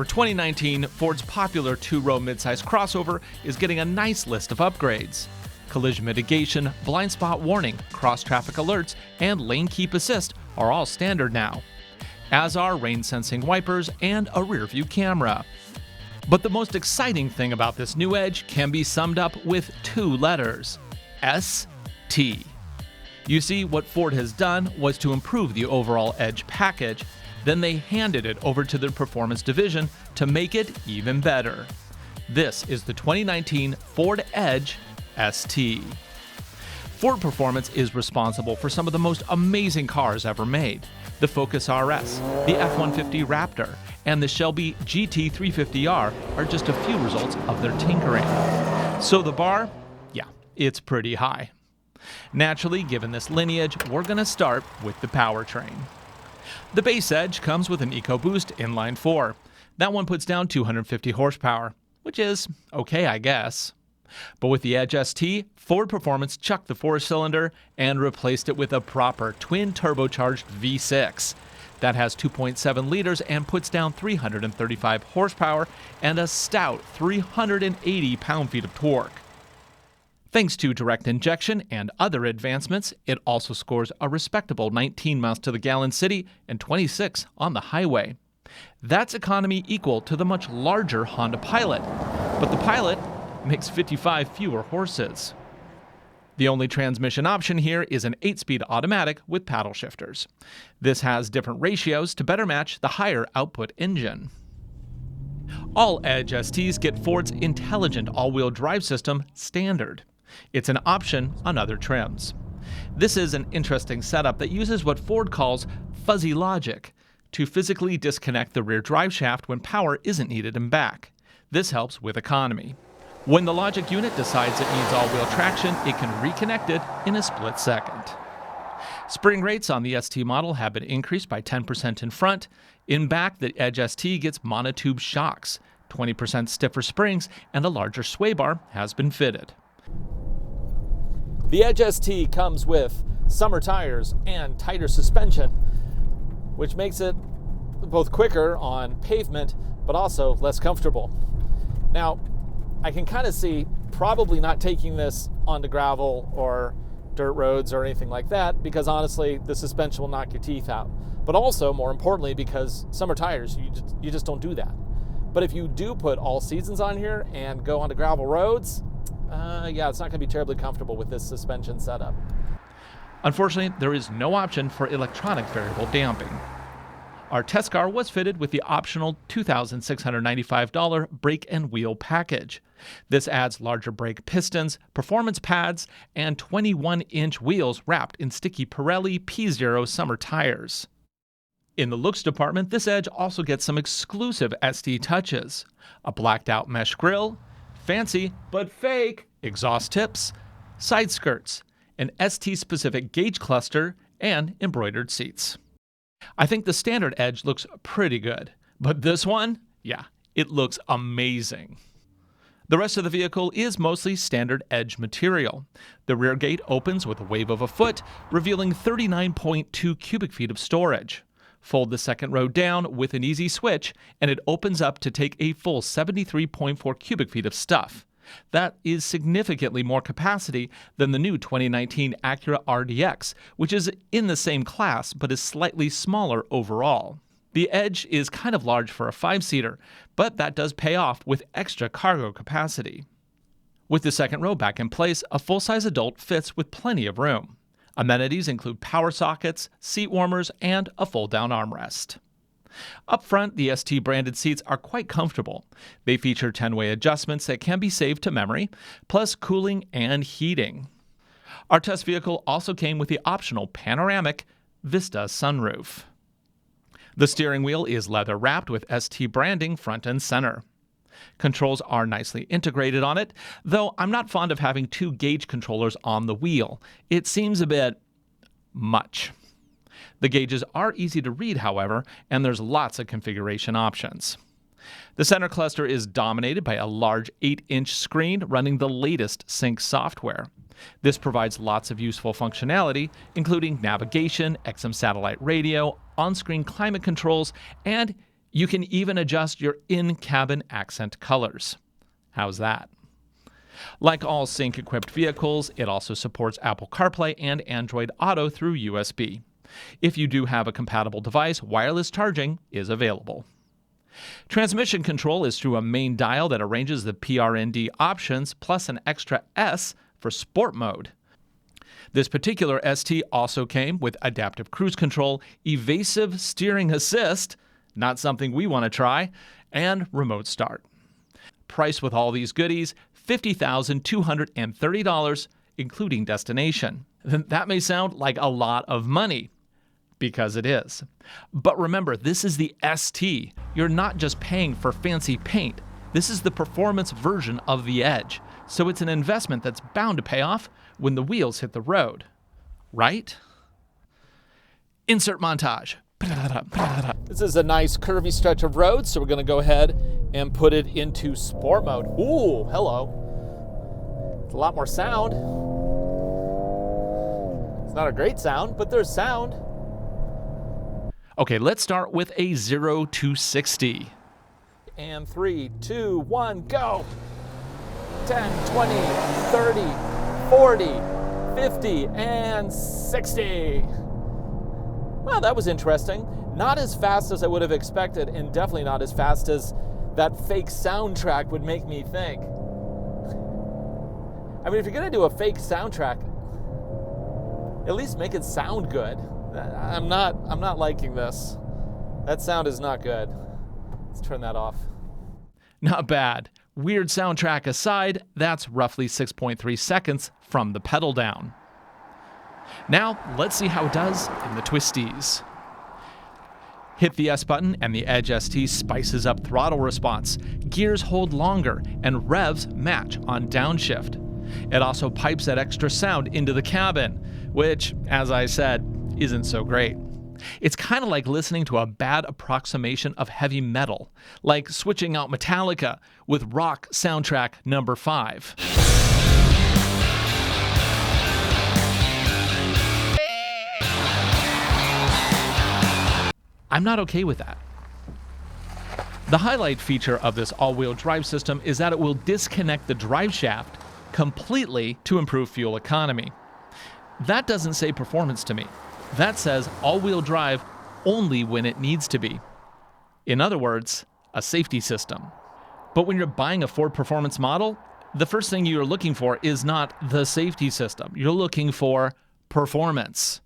For 2019, Ford's popular two-row midsize crossover is getting a nice list of upgrades. Collision mitigation, blind spot warning, cross-traffic alerts, and lane keep assist are all standard now, as are rain-sensing wipers and a rear-view camera. But the most exciting thing about this new Edge can be summed up with two letters: ST. You see, what Ford has done was to improve the overall Edge package, then they handed it over to their performance division to make it even better. This is the 2019 Ford Edge ST. Ford Performance is responsible for some of the most amazing cars ever made. The Focus RS, the F-150 Raptor, and the Shelby GT350R are just a few results of their tinkering. So the bar? Yeah, it's pretty high. Naturally, given this lineage, we're going to start with the powertrain. The base Edge comes with an EcoBoost inline 4. That one puts down 250 horsepower, which is okay, I guess. But with the Edge ST, Ford Performance chucked the 4-cylinder and replaced it with a proper twin turbocharged V6 that has 2.7 liters and puts down 335 horsepower and a stout 380 pound-feet of torque. Thanks to direct injection and other advancements, it also scores a respectable 19 miles to the gallon city and 26 on the highway. That's economy equal to the much larger Honda Pilot, but the Pilot makes 55 fewer horses. The only transmission option here is an 8-speed automatic with paddle shifters. This has different ratios to better match the higher output engine. All Edge STs get Ford's intelligent all-wheel drive system standard. It's an option on other trims. This is an interesting setup that uses what Ford calls fuzzy logic to physically disconnect the rear drive shaft when power isn't needed in back. This helps with economy. When the logic unit decides it needs all-wheel traction, it can reconnect it in a split second. Spring rates on the ST model have been increased by 10% in front. In back, the Edge ST gets monotube shocks, 20% stiffer springs, and a larger sway bar has been fitted. The Edge ST comes with summer tires and tighter suspension, which makes it both quicker on pavement, but also less comfortable. Now, I can kind of see probably not taking this onto gravel or dirt roads or anything like that, because honestly, the suspension will knock your teeth out. But also, more importantly, because summer tires, you just don't do that. But if you do put all seasons on here and go onto gravel roads, yeah, it's not going to be terribly comfortable with this suspension setup. Unfortunately, there is no option for electronic variable damping. Our test car was fitted with the optional $2,695 brake and wheel package. This adds larger brake pistons, performance pads, and 21-inch wheels wrapped in sticky Pirelli P0 summer tires. In the looks department, this Edge also gets some exclusive ST touches: a blacked-out mesh grille, fancy but fake exhaust tips, side skirts, an ST-specific gauge cluster, and embroidered seats. I think the standard Edge looks pretty good, but this one, yeah, it looks amazing. The rest of the vehicle is mostly standard Edge material. The rear gate opens with a wave of a foot, revealing 39.2 cubic feet of storage. Fold the second row down with an easy switch, and it opens up to take a full 73.4 cubic feet of stuff. That is significantly more capacity than the new 2019 Acura RDX, which is in the same class but is slightly smaller overall. The Edge is kind of large for a 5-seater, but that does pay off with extra cargo capacity. With the second row back in place, a full-size adult fits with plenty of room. Amenities include power sockets, seat warmers, and a fold-down armrest. Up front, the ST branded seats are quite comfortable. They feature 10-way adjustments that can be saved to memory, plus cooling and heating. Our test vehicle also came with the optional panoramic Vista Sunroof. The steering wheel is leather wrapped with ST branding front and center. Controls are nicely integrated on it, though I'm not fond of having 2 gauge controllers on the wheel. It seems a bit much. The gauges are easy to read, however, and there's lots of configuration options. The center cluster is dominated by a large 8-inch screen running the latest sync software. This provides lots of useful functionality, including navigation, XM satellite radio, on-screen climate controls, and You can even adjust your in-cabin accent colors. How's that? Like all sync-equipped vehicles, it also supports Apple CarPlay and Android Auto through USB. If you do have a compatible device, wireless charging is available. Transmission control is through a main dial that arranges the PRND options plus an extra S for sport mode. This particular ST also came with adaptive cruise control, evasive steering assist, not something we want to try, and remote start. Priced with all these goodies, $50,230, including destination. That may sound like a lot of money, because it is. But remember, this is the ST. You're not just paying for fancy paint. This is the performance version of the Edge. So it's an investment that's bound to pay off when the wheels hit the road. Right? Insert montage. This is a nice curvy stretch of road, so we're going to go ahead and put it into sport mode. Ooh, hello. It's a lot more sound. It's not a great sound, but there's sound. Okay, let's start with a 0 to 60. And 3, 2, 1, go! 10, 20, 30, 40, 50, and 60. Well, that was interesting. Not as fast as I would have expected, and definitely not as fast as that fake soundtrack would make me think. I mean, if you're going to do a fake soundtrack, at least make it sound good. I'm not liking this. That sound is not good. Let's turn that off. Not bad. Weird soundtrack aside, that's roughly 6.3 seconds from the pedal down. Now, let's see how it does in the twisties. Hit the S button and the Edge ST spices up throttle response. Gears hold longer and revs match on downshift. It also pipes that extra sound into the cabin, which, as I said, isn't so great. It's kind of like listening to a bad approximation of heavy metal, like switching out Metallica with rock soundtrack number 5. I'm not okay with that. The highlight feature of this all-wheel drive system is that it will disconnect the drive shaft completely to improve fuel economy. That doesn't say performance to me. That says all-wheel drive only when it needs to be. In other words, a safety system. But when you're buying a Ford Performance model, the first thing you're looking for is not the safety system. You're looking for performance.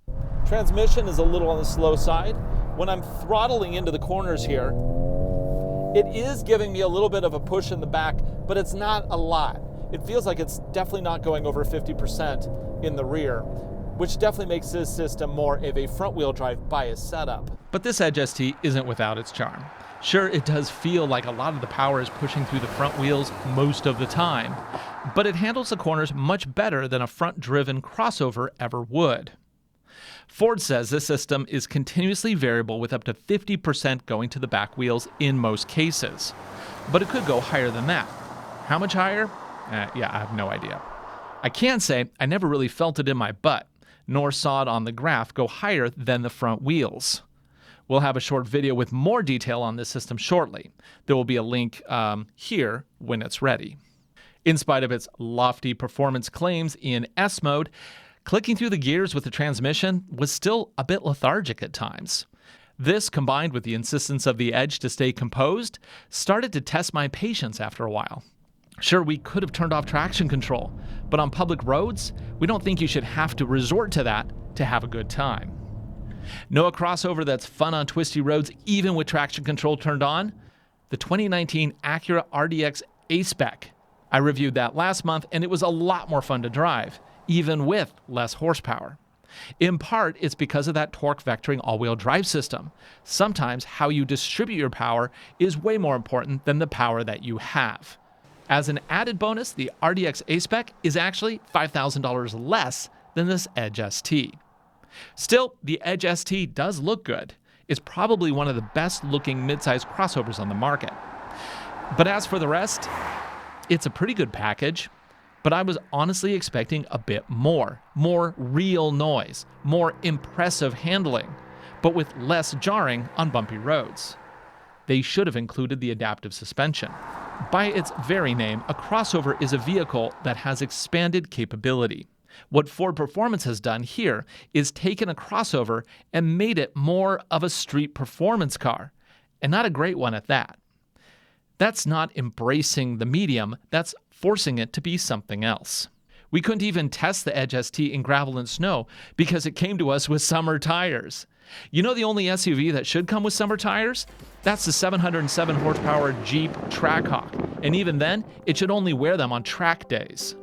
Transmission is a little on the slow side. When I'm throttling into the corners here, it is giving me a little bit of a push in the back, but it's not a lot. It feels like it's definitely not going over 50% in the rear, which definitely makes this system more of a front-wheel drive bias setup. But this Edge ST isn't without its charm. Sure, it does feel like a lot of the power is pushing through the front wheels most of the time, but it handles the corners much better than a front-driven crossover ever would. Ford says this system is continuously variable with up to 50% going to the back wheels in most cases, but it could go higher than that. How much higher? Yeah, I have no idea. I can say I never really felt it in my butt, nor saw it on the graph go higher than the front wheels. We'll have a short video with more detail on this system shortly. There will be a link here when it's ready. In spite of its lofty performance claims in S mode, clicking through the gears with the transmission was still a bit lethargic at times. This, combined with the insistence of the Edge to stay composed, started to test my patience after a while. Sure, we could have turned off traction control, but on public roads, we don't think you should have to resort to that to have a good time. Know a crossover that's fun on twisty roads even with traction control turned on? The 2019 Acura RDX A-Spec. I reviewed that last month and it was a lot more fun to drive, even with less horsepower. In part, it's because of that torque vectoring all-wheel drive system. Sometimes how you distribute your power is way more important than the power that you have. As an added bonus, the RDX A-Spec is actually $5,000 less than this Edge ST. Still, the Edge ST does look good. It's probably one of the best-looking midsize crossovers on the market. But as for the rest, it's a pretty good package, but I was honestly expecting a bit more real noise, more impressive handling, but with less jarring on bumpy roads. They should have included the adaptive suspension. By its very name, a crossover is a vehicle that has expanded capability. What Ford Performance has done here is taken a crossover and made it more of a street performance car, and not a great one at that. That's not embracing the medium, that's forcing it to be something else. We couldn't even test the Edge ST in gravel and snow because it came to us with summer tires. You know the only SUV that should come with summer tires? That's the 707 horsepower Jeep Trackhawk, and even then, it should only wear them on track days.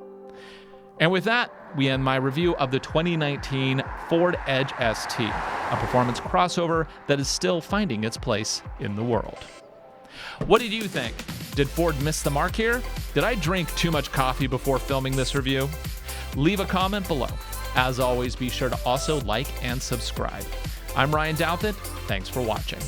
And with that, we end my review of the 2019 Ford Edge ST, a performance crossover that is still finding its place in the world. What did you think? Did Ford miss the mark here? Did I drink too much coffee before filming this review? Leave a comment below. As always, be sure to also like and subscribe. I'm Ryan Douthit. Thanks for watching.